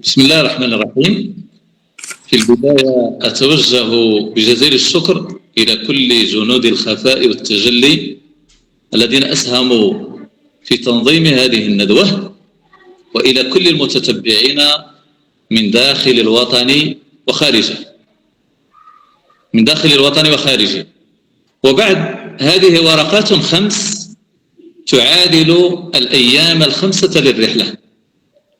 بسم الله الرحمن الرحيم. في البداية أتوجه بجزيل الشكر إلى كل جنود الخفاء والتجلي الذين أسهموا في تنظيم هذه الندوة، وإلى كل المتتبعين من داخل الوطن وخارجه. وبعد، هذه ورقات 5 تعادل الأيام 5 للرحلة،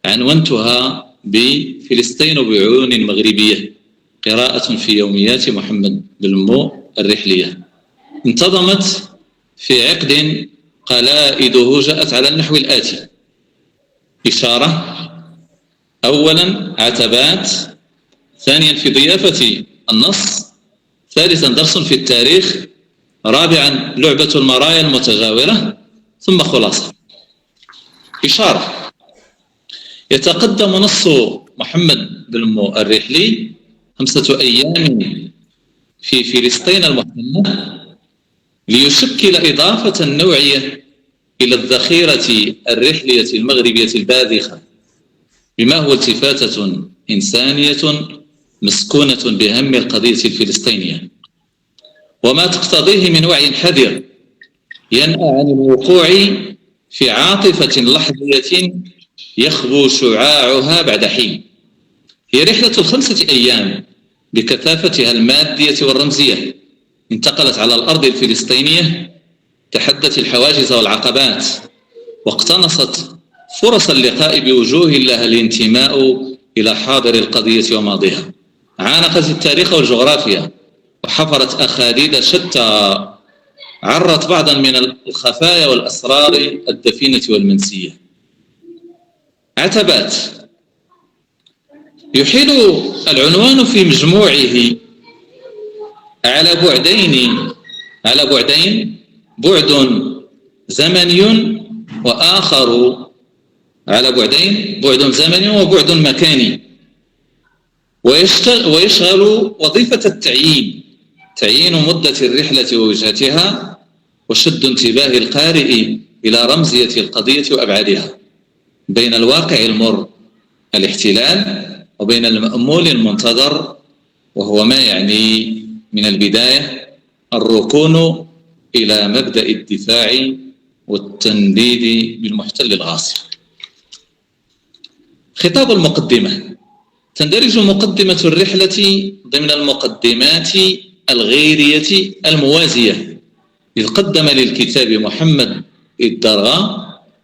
عنونتها بفلسطين بعيون مغربية، قراءة في يوميات محمد بلمو الرحلية. انتظمت في عقد قلائده جاءت على النحو الآتي: إشارة، أولا عتبات، ثانيا في ضيافة النص، ثالثا درس في التاريخ، رابعا لعبة المرايا المتجاورة، ثم خلاصة. إشارة: يتقدم نص محمد بلمو الرحلي 5 أيام في فلسطين المحتلة ليشكل إضافة نوعية إلى الذخيرة الرحلية المغربية الباذخة، بما هو التفاتة إنسانية مسكونة بهم القضية الفلسطينية، وما تقتضيه من وعي حذر ينأى عن الوقوع في عاطفة لحظية يخبو شعاعها بعد حين. هي رحلة 5 أيام بكثافتها المادية والرمزية، انتقلت على الأرض الفلسطينية، تحدت الحواجز والعقبات، واقتنصت فرص اللقاء بوجوه لها الانتماء إلى حاضر القضية وماضيها، عانقت التاريخ والجغرافيا، وحفرت أخاديد شتى عرت بعضا من الخفايا والأسرار الدفينة والمنسية. عتبات: يحيل العنوان في مجموعه على بعدين، بعد زمني وآخر، على بعدين بعد زمني وبعد مكاني، ويشغل وظيفة تعيين مدة الرحلة ووجهتها، وشد انتباه القارئ إلى رمزية القضية وأبعادها، بين الواقع المر الاحتلال وبين المأمول المنتظر، وهو ما يعني من البداية الركون إلى مبدأ الدفاع والتنديد بالمحتل الغاصب. خطاب المقدمة: تندرج مقدمة الرحلة ضمن المقدمات الغيرية الموازية، إذ قدم للكتاب محمد الدرغا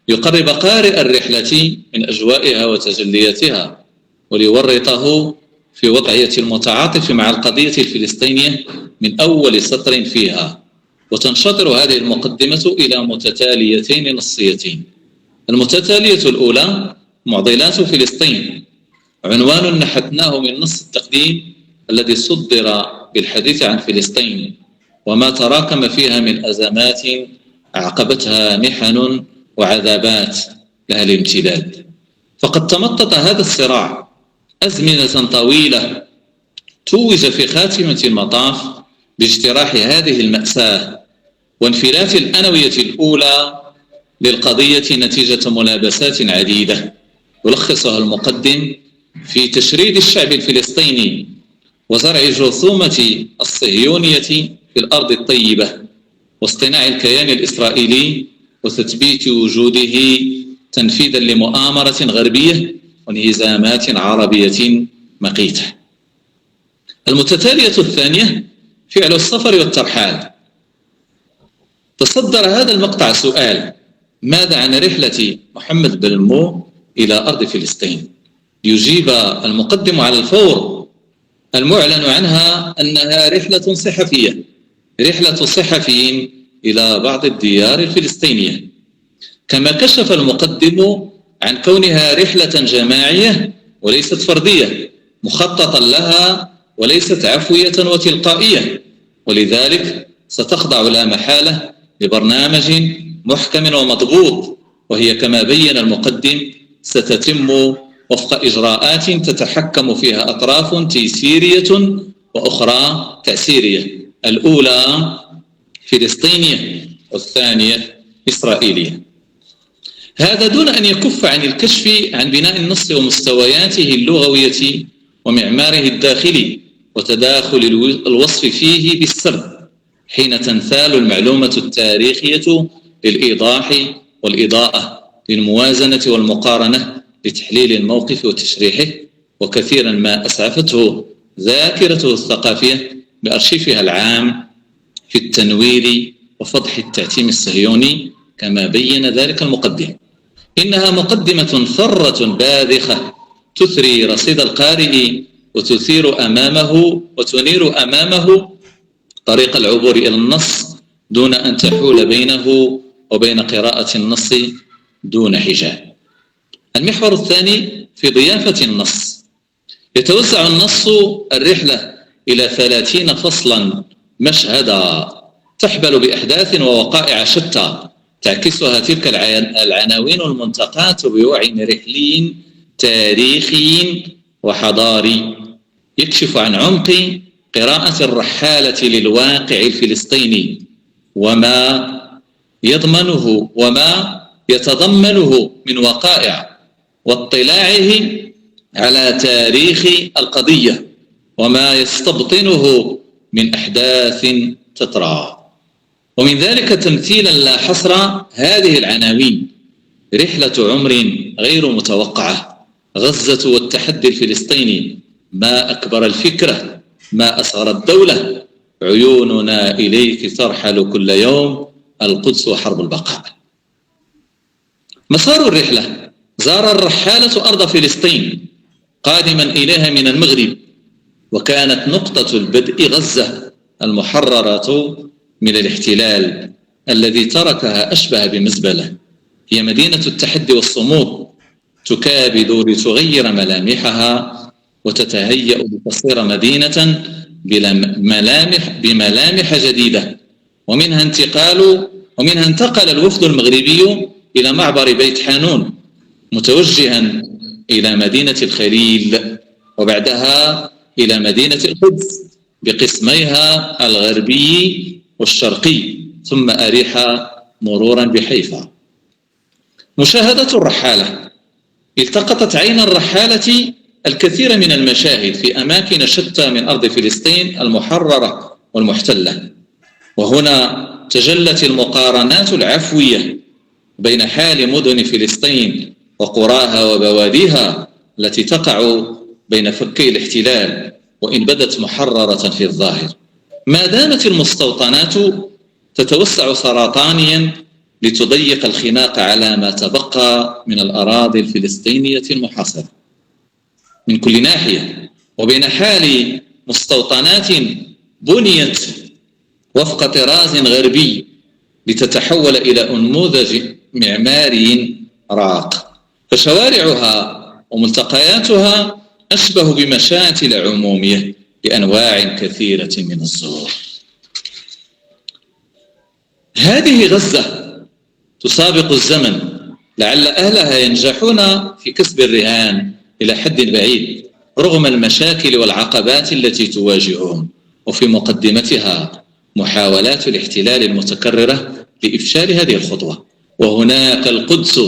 يقرب قارئ الرحلة من أجوائها وتجلياتها، وليورطه في وضعية المتعاطف مع القضية الفلسطينية من أول سطر فيها. وتنشطر هذه المقدمة إلى متتاليتين نصيتين. المتتالية الأولى: معضلات فلسطين، عنوان نحتناه من نص التقديم الذي صدر بالحديث عن فلسطين وما تراكم فيها من أزمات أعقبتها محن وعذابات لها الامتداد. فقد تمطط هذا الصراع أزمنة طويلة، توج في خاتمة المطاف باجتراح هذه المأساة وانفلات الأنوية الأولى للقضية نتيجة ملابسات عديدة، يلخصها المقدم في تشريد الشعب الفلسطيني وزرع جرثومة الصهيونية في الأرض الطيبة، واصطناع الكيان الإسرائيلي وتثبيت وجوده تنفيذا لمؤامرة غربية وانهزامات عربية مقيتة. المتتالية الثانية: فعل السفر والترحال. تصدر هذا المقطع سؤال: ماذا عن رحلة محمد بلمو إلى أرض فلسطين؟ يجيب المقدم على الفور المعلن عنها أنها رحلة صحفية، رحلة صحفي إلى بعض الديار الفلسطينية، كما كشف المقدم عن كونها رحلة جماعية وليست فردية، مخططا لها وليست عفوية وتلقائية، ولذلك ستخضع لا محالة لبرنامج محكم ومضبوط، وهي كما بين المقدم ستتم وفق إجراءات تتحكم فيها أطراف تيسيرية وأخرى تأثيرية، الأولى فلسطينية والثانية إسرائيلية. هذا دون أن يكف عن الكشف عن بناء النص ومستوياته اللغوية ومعماره الداخلي وتداخل الوصف فيه بالسرد، حين تنثال المعلومة التاريخية للإيضاح والإضاءة، للموازنة والمقارنة، لتحليل الموقف وتشريحه. وكثيرا ما أسعفته ذاكرته الثقافية بأرشيفها العام في التنوير وفضح التعتيم الصهيوني، كما بين ذلك المقدم. إنها مقدمة ثرة باذخة تثري رصيد القارئ وتنير أمامه طريق العبور إلى النص دون أن تحول بينه وبين قراءة النص دون حجاب. المحور الثاني في ضيافة النص. يتوسع النص الرحلة إلى 30 فصلا مشهدا تحبل بأحداث ووقائع شتى تعكسها تلك العناوين المنتقاة بوعي رحلي تاريخي وحضاري، يكشف عن عمق قراءة الرحالة للواقع الفلسطيني وما يتضمنه من وقائع، واطلاعه على تاريخ القضية وما يستبطنه من أحداث تطرأ. ومن ذلك تمثيلا لا حصر هذه العناوين: رحلة عمر غير متوقعة، غزة والتحدي الفلسطيني، ما أكبر الفكرة، ما أصغر الدولة، عيوننا إليك ترحل كل يوم، القدس وحرب البقاء. مسار الرحلة: زار الرحالة أرض فلسطين قادما إليها من المغرب، وكانت نقطة البدء غزة المحررة من الاحتلال الذي تركها أشبه بمزبلة. هي مدينة التحدي والصمود، تكابد لتغير ملامحها وتتهيأ لتصير مدينة بملامح جديدة. ومنها انتقل الوفد المغربي إلى معبر بيت حانون متوجها إلى مدينة الخليل، وبعدها إلى مدينة القدس بقسميها الغربي والشرقي، ثم أريحا مرورا بحيفا. مشاهدة الرحالة: التقطت عين الرحالة الكثير من المشاهد في أماكن شتى من أرض فلسطين المحررة والمحتلة، وهنا تجلت المقارنات العفوية بين حال مدن فلسطين وقراها وبواديها التي تقع بين فكي الاحتلال، وإن بدت محررة في الظاهر. ما دامت المستوطنات تتوسع سرطانيا لتضيق الخناق على ما تبقى من الأراضي الفلسطينية المحاصرة من كل ناحية، وبين حال مستوطنات بنيت وفق طراز غربي لتتحول إلى أنموذج معماري راق، فشوارعها وملتقياتها أشبه بمشاتل عمومية لأنواع كثيرة من الزهور. هذه غزة تسابق الزمن، لعل أهلها ينجحون في كسب الرهان إلى حد بعيد رغم المشاكل والعقبات التي تواجههم، وفي مقدمتها محاولات الاحتلال المتكررة لإفشال هذه الخطوة. وهناك القدس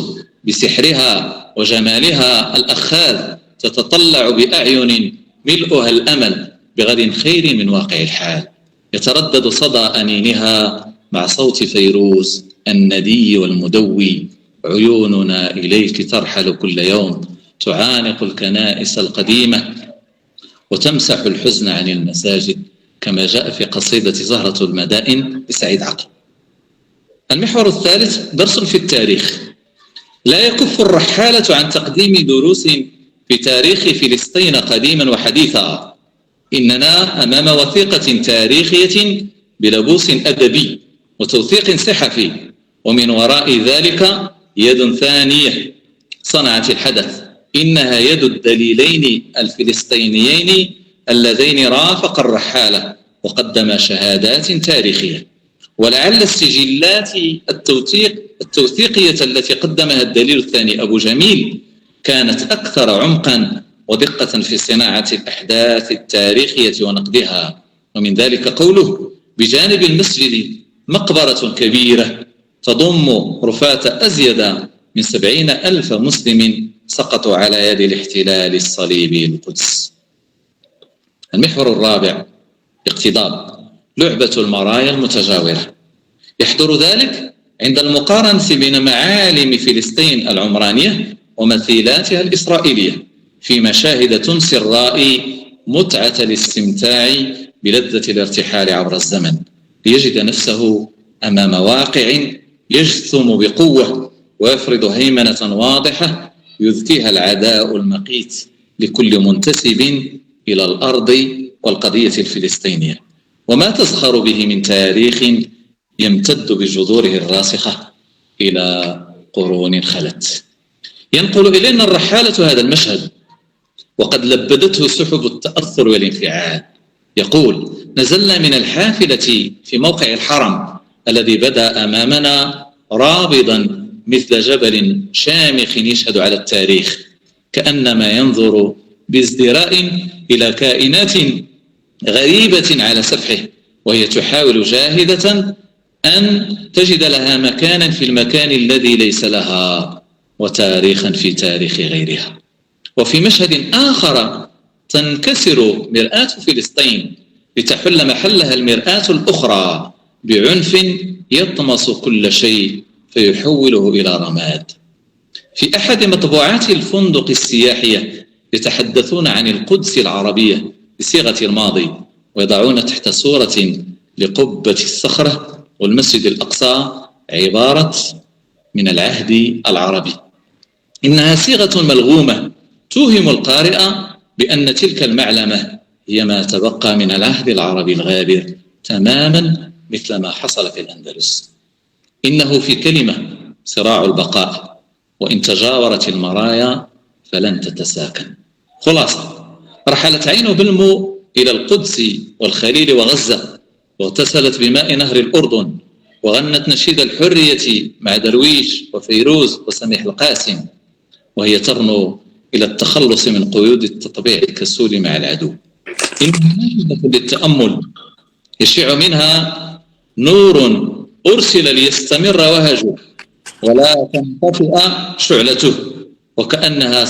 بسحرها وجمالها الأخاذ تتطلع بأعين ملؤها الأمل بغد خير من واقع الحال. يتردد صدى أنينها مع صوت فيروز الندي والمدوي: عيوننا إليك ترحل كل يوم، تعانق الكنائس القديمة وتمسح الحزن عن المساجد، كما جاء في قصيدة زهرة المدائن لسعيد عقل. المحور الثالث: درس في التاريخ. لا يكف الرحالة عن تقديم دروس في تاريخ فلسطين قديما وحديثا. إننا أمام وثيقة تاريخية بلبوس أدبي وتوثيق صحفي، ومن وراء ذلك يد ثانية صنعت الحدث. إنها يد الدليلين الفلسطينيين اللذين رافق الرحالة وقدم شهادات تاريخية. ولعل السجلات التوثيقية التي قدمها الدليل الثاني أبو جميل كانت أكثر عمقا ودقة في صناعة الأحداث التاريخية ونقدها. ومن ذلك قوله: بجانب المسجد مقبرة كبيرة تضم رفاة أزيد من 70,000 مسلم سقطوا على يد الاحتلال الصليبي القدس. المحور الرابع اقتضاب لعبة المرايا المتجاورة. يحضر ذلك عند المقارنة بين معالم فلسطين العمرانية ومثيلاتها الإسرائيلية في مشاهد تنسي الرائي متعة الاستمتاع بلذة الارتحال عبر الزمن ليجد نفسه أمام واقع يجثم بقوة ويفرض هيمنة واضحة يذكيها العداء المقيت لكل منتسب إلى الأرض والقضية الفلسطينية، وما تزخر به من تاريخ يمتد بجذوره الراسخة إلى قرون خلت. ينقل إلينا الرحالة هذا المشهد وقد لبدته سحب التأثر والانفعال. يقول: نزلنا من الحافلة في موقع الحرم الذي بدا أمامنا رابضا مثل جبل شامخ يشهد على التاريخ، كأنما ينظر بازدراء إلى كائنات غريبة على سفحه وهي تحاول جاهدة أن تجد لها مكانا في المكان الذي ليس لها وتاريخا في تاريخ غيرها. وفي مشهد آخر تنكسر مرآة فلسطين لتحل محلها المرآة الأخرى بعنف يطمس كل شيء فيحوله إلى رماد. في أحد مطبوعات الفندق السياحية يتحدثون عن القدس العربية بصيغة الماضي ويضعون تحت صورة لقبة الصخرة والمسجد الأقصى عبارة من العهد العربي. إنها صيغة ملغومة توهم القارئ بأن تلك المعلمة هي ما تبقى من العهد العربي الغابر تماما مثل ما حصل في الأندلس. إنه في كلمة صراع البقاء، وإن تجاورت المرايا فلن تتساكن. خلاصة: رحلت عين بلمو إلى القدس والخليل وغزة، واغتسلت بماء نهر الأردن، وغنت نشيد الحرية مع درويش وفيروز وسميح القاسم، وهي ترنو إلى التخلص من قيود التطبيع الكسول مع العدو. إنها نافذة للتأمل يشع منها نور أرسل ليستمر وهجه ولا تنطفئ شعلته، وكأنها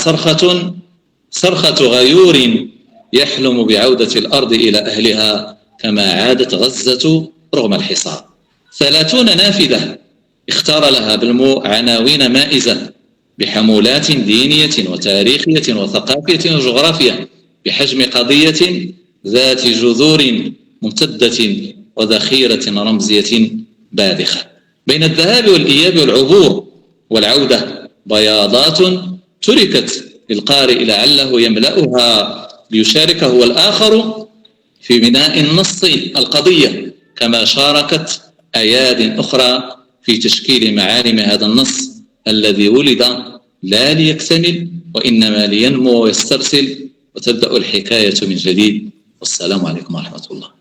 صرخة غيور يحلم بعودة الأرض إلى أهلها كما عادت غزة رغم الحصار. 30 نافذة اختار لها بلمو عناوين مائزة بحمولات دينية وتاريخية وثقافية وجغرافية بحجم قضية ذات جذور ممتدة وذخيرة رمزية باذخة. بين الذهاب والإياب والعبور والعودة بياضات تركت للقارئ لعله يملأها ليشارك هو الآخر في بناء النص القضية، كما شاركت أياد أخرى في تشكيل معالم هذا النص الذي ولد لا ليكتمل وإنما لينمو ويسترسل وتبدأ الحكاية من جديد. والسلام عليكم ورحمة الله.